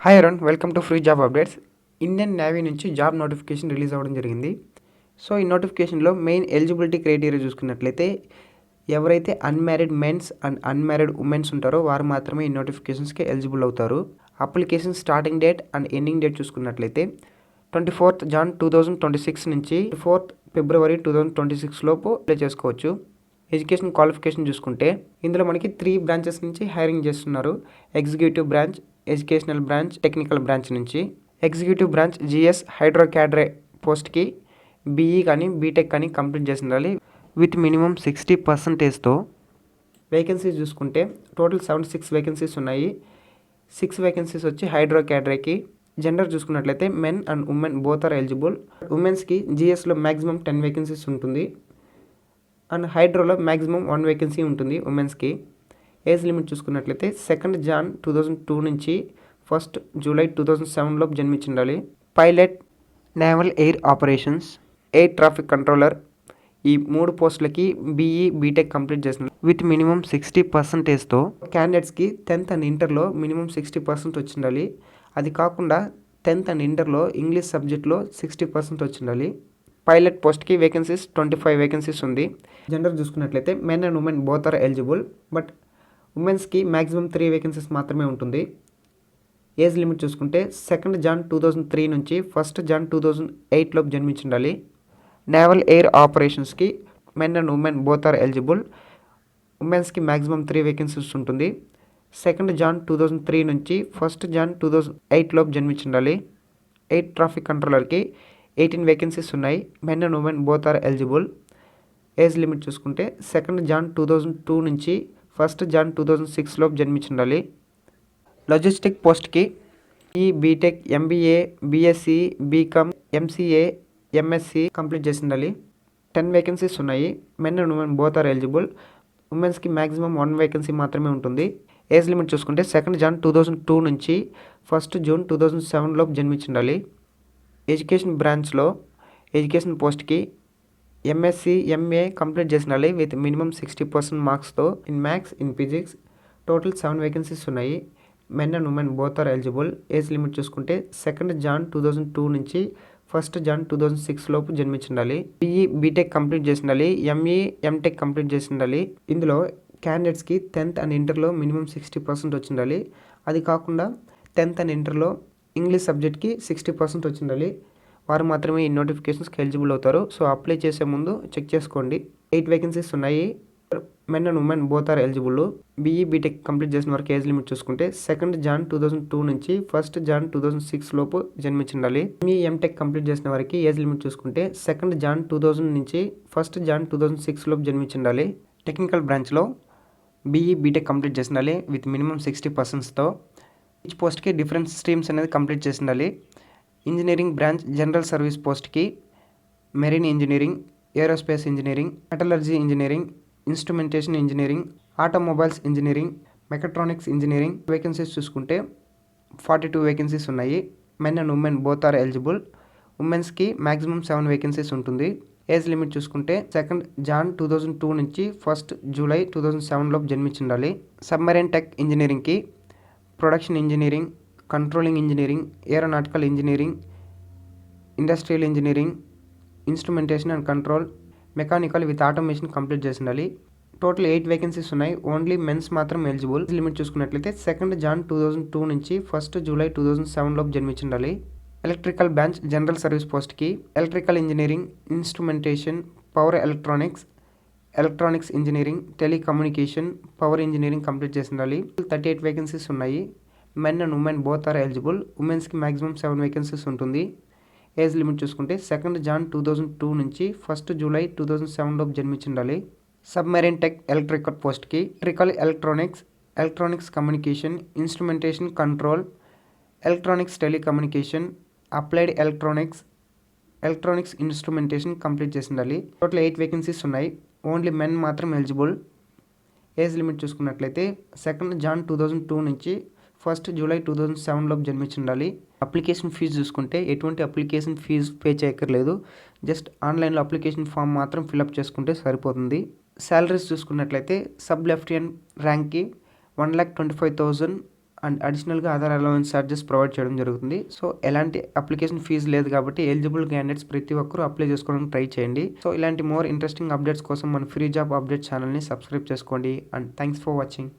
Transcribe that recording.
Hi Arun, welcome to free job updates. Indian navy నుంచి job notification release అవ్వడం జరిగింది. So ఈ నోటిఫికేషన్లో మెయిన్ ఎలిజిబిలిటీ క్రైటీరియా చూసుకున్నట్లయితే ఎవరైతే unmarried mens and unmarried womens ఉంటారో వారు మాత్రమే ఈ నోటిఫికేషన్స్కి ఎలిజిబుల్ అవుతారు. Application starting date and ending date చూసుకున్నట్లయితే 24th Jan 2026 నుంచి 4th February 2026 లోపు అప్లై చేసుకోవచ్చు. ఎడ్యుకేషన్ క్వాలిఫికేషన్ చూసుకుంటే ఇందులో మనకి 3 బ్రాంచెస్ నుంచి హైరింగ్ చేస్తున్నారు. Executive branch, educational branch, technical branch నుంచి. ఎగ్జిక్యూటివ్ బ్రాంచ్ GS హైడ్రో క్యాడరే పోస్ట్కి BE కానీ బీటెక్ కానీ కంప్లీట్ చేసి ఉండాలి విత్ మినిమం 60%తో. వేకెన్సీస్ చూసుకుంటే టోటల్ 76 వేకెన్సీస్ ఉన్నాయి. 6 వేకెన్సీస్ వచ్చి హైడ్రో క్యాడరేకి. జెండర్ చూసుకున్నట్లయితే men and women both are eligible. ఉమెన్స్కి GSలో మ్యాక్సిమం 10 వేకెన్సీస్ ఉంటుంది అండ్ హైడ్రోలో మ్యాక్సిమం 1 వేకెన్సీ ఉంటుంది ఉమెన్స్కి. ఏజ్ లిమిట్ చూసుకున్నట్లయితే 2nd Jan 2002 నుంచి 1st July 2007 లోపు జన్మించిండాలి. Pilot, naval air operations, air traffic controller ఈ 3 పోస్టులకి BE బీటెక్ కంప్లీట్ చేసిన విత్ మినిమం 60%తో. క్యాండిడేట్స్కి 10th అండ్ ఇంటర్లో మినిమం 60% వచ్చిండాలి. అది కాకుండా 10th అండ్ ఇంటర్లో ఇంగ్లీష్ సబ్జెక్ట్లో 60% వచ్చిండాలి. పైలట్ పోస్ట్కి వేకెన్సీస్ 25 వేకెన్సీస్ ఉంది. జెండర్ చూసుకున్నట్లయితే men and women both are eligible, but ఉమెన్స్కి మ్యాక్సిమం 3 వేకెన్సీస్ మాత్రమే ఉంటుంది. ఏజ్ లిమిట్ చూసుకుంటే 2nd Jan 2003 నుంచి 1st Jan 2008 లోపు జన్మించిండాలి. నేవల్ ఎయిర్ ఆపరేషన్స్కి men and women both are eligible. ఉమెన్స్కి మ్యాక్సిమం 3 వేకెన్సీస్ ఉంటుంది. 2nd Jan 2003 నుంచి 1st Jan 2008 లోపు జన్మించిండాలి. ఎయిర్ ట్రాఫిక్ కంట్రోలర్కి 18 వేకెన్సీస్ ఉన్నాయి. Men and women both are eligible. Age limit చూసుకుంటే 2nd Jan 2002 నుంచి 1st Jan 2006 లోపు జన్మించిండాలి. లాజిస్టిక్ పోస్ట్కి BTech, MBA, BSc, BCom, MCA, MSc complete చేసి ఉండాలి. 10 వేకెన్సీస్ ఉన్నాయి. Men and women both are eligible. ఉమెన్స్కి మ్యాక్సిమం 1 వేకెన్సీ మాత్రమే ఉంటుంది. ఏజ్ లిమిట్ చూసుకుంటే 2nd Jan 2002 నుంచి 1st June 2007 లోపు జన్మించిండాలి. ఎడ్యుకేషన్ బ్రాంచ్లో ఎడ్యుకేషన్ పోస్ట్కి MSc, MA కంప్లీట్ చేసినాలి విత్ మినిమం 60% మార్క్స్తో in maths, in physics. Total 7 vacancies ఉన్నాయి. Men and women both are eligible. Age limit చూసుకుంటే 2nd Jan 2002 నుంచి 1st Jan 2006 లోపు జన్మించిండాలి. BE బీటెక్ కంప్లీట్ చేసిండాలి. ME, MTech కంప్లీట్ చేసిండాలి. ఇందులో క్యాండిడేట్స్కి 10th అండ్ ఇంటర్లో మినిమం 60% వచ్చిండాలి. అది కాకుండా 10th అండ్ ఇంటర్లో ఇంగ్లీష్ సబ్జెక్ట్కి 60% వచ్చిండాలి. వారు మాత్రమే ఈ నోటిఫికేషన్స్కి ఎలిజిబుల్ అవుతారు. సో అప్లై చేసే ముందు చెక్ చేసుకోండి. 8 వేకెన్సీస్ ఉన్నాయి. Men and women both are eligible. BE BTech complete చేసిన వరకు ఏజ్ లిమిట్ చూసుకుంటే 2nd Jan 2002 నుంచి 1st Jan 2006 లోపు జన్మించిండాలి. ME, MTech కంప్లీట్ చేసిన వరకు ఏజ్ లిమిట్ చూసుకుంటే 2nd Jan 2000 నుంచి 1st Jan 2006 లోపు జన్మించిండాలి. టెక్నికల్ బ్రాంచ్లో BE బీటెక్ కంప్లీట్ చేసిండాలి విత్ మినిమం 60%తో. ఈచ్ పోస్ట్కి డిఫరెంట్ స్ట్రీమ్స్ అనేది కంప్లీట్ చేసిండాలి. ఇంజనీరింగ్ బ్రాంచ్ జనరల్ సర్వీస్ పోస్ట్కి marine engineering, aerospace engineering, metallurgy engineering, instrumentation engineering, automobiles engineering, mechatronics engineering. Vacancies చూసుకుంటే 42 వేకెన్సీస్ ఉన్నాయి. Men and women both are eligible. ఉమెన్స్కి maximum 7 vacancies ఉంటుంది. Age limit చూసుకుంటే 2nd Jan 2002 నుంచి 1st July 2007 లోపు జన్మించిండాలి. Submarine tech ఇంజనీరింగ్కి production engineering, controlling engineering, aeronautical engineering, industrial engineering, instrumentation and control, mechanical with automation complete చేసి ఉండాలి. Total 8 vacancies ఉన్నాయి. ఓన్లీ మెన్స్ మాత్రం ఎలిజిబుల్. లిమిట్ చూసుకున్నట్లయితే 2nd Jan 2002 నుంచి 1st July 2007 లోపు జన్మించిండాలి. ఎలక్ట్రికల్ బ్రాంచ్ జనరల్ సర్వీస్ పోస్ట్కి electrical engineering, instrumentation, power electronics, electronics engineering, telecommunication, power engineering complete చేసి ఉండాలి. 38 వేకెన్సీస్ ఉన్నాయి. Men and women both are eligible. ఉమెన్స్కి మ్యాక్సిమం 7 వేకెన్సీస్ ఉంటుంది. ఏజ్ లిమిట్ చూసుకుంటే 2nd Jan 2002 నుంచి 1st July 2007 లోపు జన్మించిండాలి. సబ్మెరైన్ టెక్ ఎలక్ట్రికల్ పోస్ట్కి electrical electronics communication, instrumentation control, electronics telecommunication, applied electronics instrumentation complete చేసి ఉండాలి. టోటల్ 8 వేకెన్సీస్ ఉన్నాయి. ఓన్లీ మెన్ మాత్రం ఎలిజిబుల్. ఏజ్ లిమిట్ చూసుకున్నట్లయితే 2nd Jan 2002 నుంచి 1st July 2007 లోపు జన్మించిండాలి. అప్లికేషన్ ఫీజు చూసుకుంటే ఎటువంటి అప్లికేషన్ ఫీజు పే చేయక్కర్లేదు. జస్ట్ ఆన్లైన్లో అప్లికేషన్ ఫామ్ మాత్రం ఫిలప్ చేసుకుంటే సరిపోతుంది. శాలరీస్ చూసుకున్నట్లయితే సబ్ లెఫ్టినెంట్ ర్యాంక్కి 1,25,000 అండ్ అడిషనల్గా ఆధార్ అలవెన్స్ ఛార్జెస్ ప్రొవైడ్ చేయడం జరుగుతుంది. సో ఎలాంటి అప్లికేషన్ ఫీజు లేదు కాబట్టి ఎలిజిబుల్ క్యాండిడేట్స్ ప్రతి ఒక్కరూ అప్లై చేసుకోవడానికి ట్రై చేయండి. సో ఇలాంటి మోర్ ఇంట్రెస్టింగ్ అప్డేట్స్ కోసం మన ఫ్రీ జాబ్ అప్డేట్ ఛానల్ని సబ్స్క్రైబ్ చేసుకోండి. And thanks for watching.